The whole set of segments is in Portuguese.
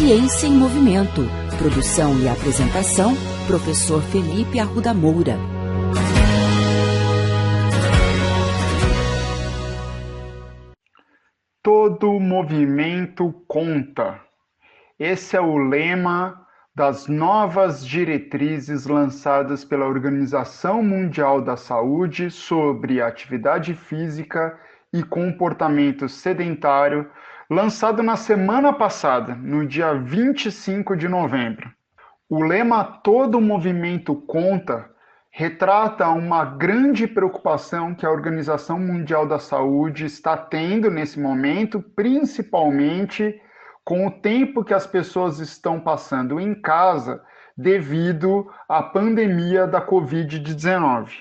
Ciência em Movimento. Produção e apresentação, professor Felipe Arruda Moura. Todo movimento conta. Esse é o lema das novas diretrizes lançadas pela Organização Mundial da Saúde sobre atividade física e comportamento sedentário, lançado na semana passada, no dia 25 de novembro. O lema Todo Movimento Conta retrata uma grande preocupação que a Organização Mundial da Saúde está tendo nesse momento, principalmente com o tempo que as pessoas estão passando em casa devido à pandemia da Covid-19.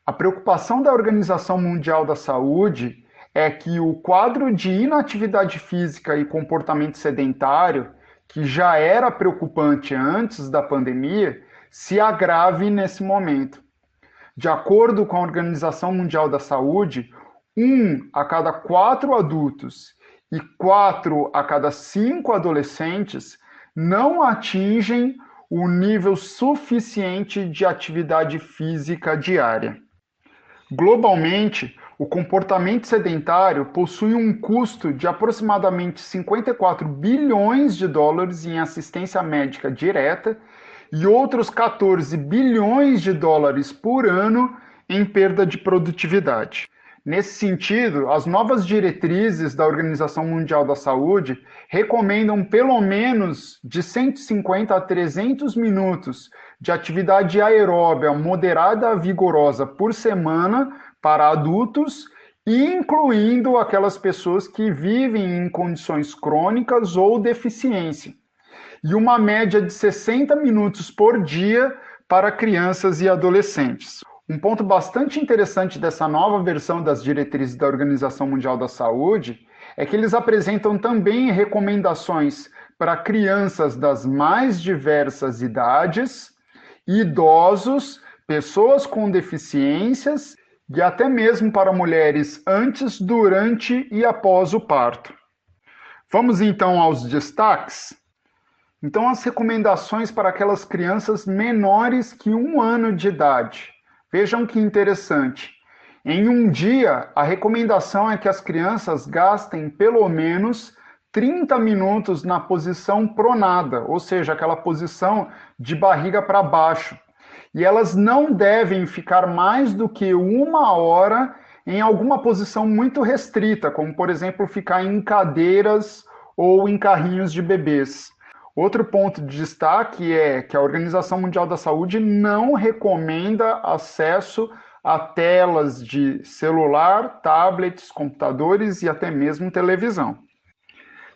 A preocupação da Organização Mundial da Saúde é que o quadro de inatividade física e comportamento sedentário, que já era preocupante antes da pandemia, se agrave nesse momento. De acordo com a Organização Mundial da Saúde, 1 a cada 4 adultos e 4 a cada 5 adolescentes não atingem o nível suficiente de atividade física diária. Globalmente, o comportamento sedentário possui um custo de aproximadamente 54 bilhões de dólares em assistência médica direta e outros 14 bilhões de dólares por ano em perda de produtividade. Nesse sentido, as novas diretrizes da Organização Mundial da Saúde recomendam pelo menos de 150 a 300 minutos de atividade aeróbia moderada a vigorosa por semana para adultos, incluindo aquelas pessoas que vivem em condições crônicas ou deficiência, e uma média de 60 minutos por dia para crianças e adolescentes. Um ponto bastante interessante dessa nova versão das diretrizes da Organização Mundial da Saúde é que eles apresentam também recomendações para crianças das mais diversas idades, idosos, pessoas com deficiências e até mesmo para mulheres antes, durante e após o parto. Vamos então aos destaques? Então, as recomendações para aquelas crianças menores que 1 ano de idade. Vejam que interessante. Em um dia, a recomendação é que as crianças gastem pelo menos 30 minutos na posição pronada, ou seja, aquela posição de barriga para baixo. E elas não devem ficar mais do que 1 hora em alguma posição muito restrita, como, por exemplo, ficar em cadeiras ou em carrinhos de bebês. Outro ponto de destaque é que a Organização Mundial da Saúde não recomenda acesso a telas de celular, tablets, computadores e até mesmo televisão.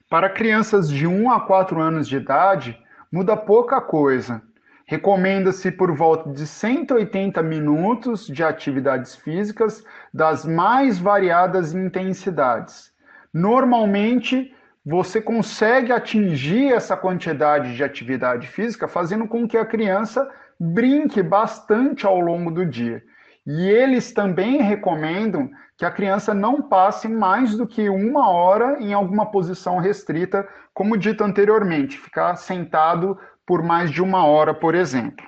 Para crianças de 1 a 4 anos de idade, muda pouca coisa. Recomenda-se por volta de 180 minutos de atividades físicas das mais variadas intensidades. Normalmente, você consegue atingir essa quantidade de atividade física fazendo com que a criança brinque bastante ao longo do dia. E eles também recomendam que a criança não passe mais do que 1 hora em alguma posição restrita, como dito anteriormente, ficar sentado por mais de 1 hora, por exemplo.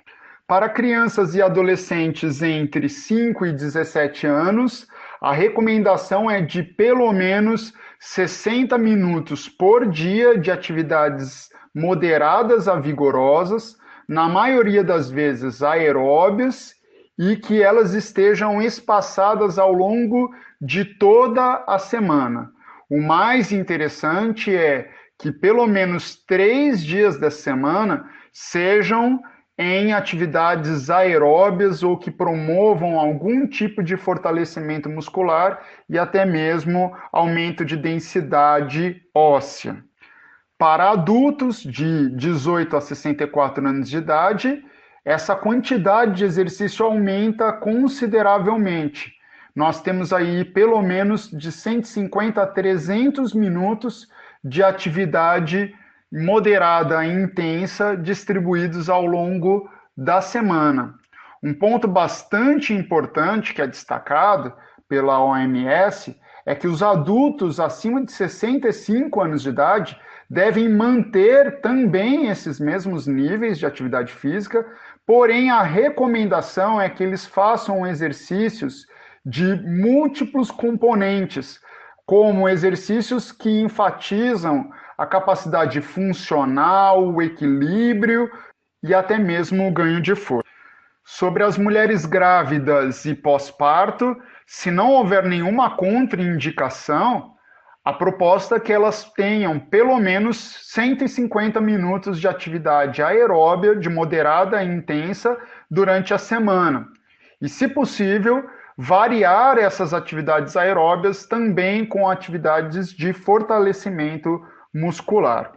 Para crianças e adolescentes entre 5 e 17 anos, a recomendação é de pelo menos 60 minutos por dia de atividades moderadas a vigorosas, na maioria das vezes aeróbias, e que elas estejam espaçadas ao longo de toda a semana. O mais interessante é que pelo menos 3 dias da semana sejam em atividades aeróbias ou que promovam algum tipo de fortalecimento muscular e até mesmo aumento de densidade óssea. Para adultos de 18 a 64 anos de idade, essa quantidade de exercício aumenta consideravelmente. Nós temos aí pelo menos de 150 a 300 minutos de atividade moderada e intensa distribuídos ao longo da semana. Um ponto bastante importante que é destacado pela OMS é que os adultos acima de 65 anos de idade devem manter também esses mesmos níveis de atividade física, porém a recomendação é que eles façam exercícios de múltiplos componentes, como exercícios que enfatizam a capacidade funcional, o equilíbrio e até mesmo o ganho de força. Sobre as mulheres grávidas e pós-parto, se não houver nenhuma contraindicação, a proposta é que elas tenham pelo menos 150 minutos de atividade aeróbia de moderada e intensa durante a semana. E, se possível, variar essas atividades aeróbias também com atividades de fortalecimento muscular.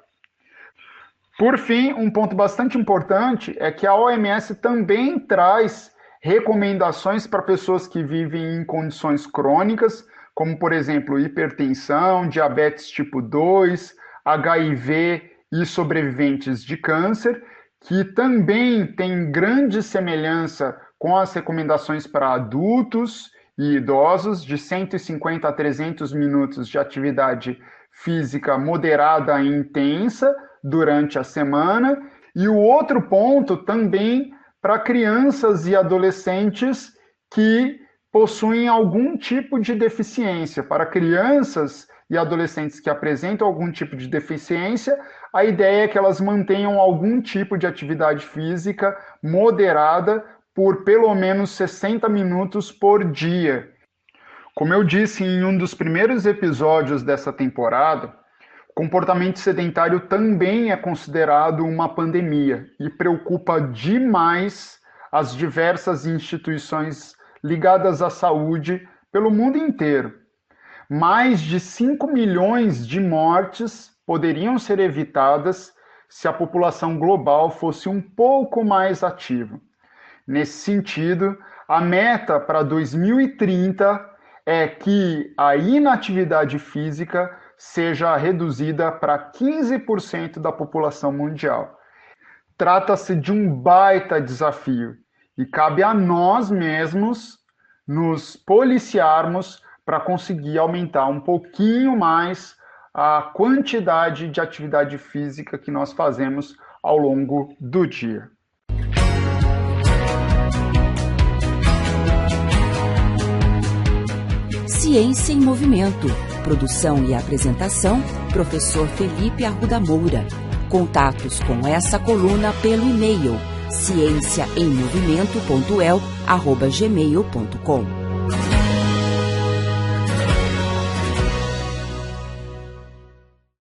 Por fim, um ponto bastante importante é que a OMS também traz recomendações para pessoas que vivem em condições crônicas, como, por exemplo, hipertensão, diabetes tipo 2, HIV e sobreviventes de câncer, que também tem grande semelhança com as recomendações para adultos e idosos, de 150 a 300 minutos de atividade física moderada e intensa durante a semana. E o outro ponto também para crianças e adolescentes que possuem algum tipo de deficiência. Para crianças e adolescentes que apresentam algum tipo de deficiência, a ideia é que elas mantenham algum tipo de atividade física moderada por pelo menos 60 minutos por dia. Como eu disse em um dos primeiros episódios dessa temporada, o comportamento sedentário também é considerado uma pandemia e preocupa demais as diversas instituições ligadas à saúde pelo mundo inteiro. Mais de 5 milhões de mortes poderiam ser evitadas se a população global fosse um pouco mais ativa. Nesse sentido, a meta para 2030 é que a inatividade física seja reduzida para 15% da população mundial. Trata-se de um baita desafio e cabe a nós mesmos nos policiarmos para conseguir aumentar um pouquinho mais a quantidade de atividade física que nós fazemos ao longo do dia. Ciência em Movimento. Produção e apresentação, professor Felipe Arruda Moura. Contatos com essa coluna pelo e-mail ciênciaemmovimento.el@gmail.com.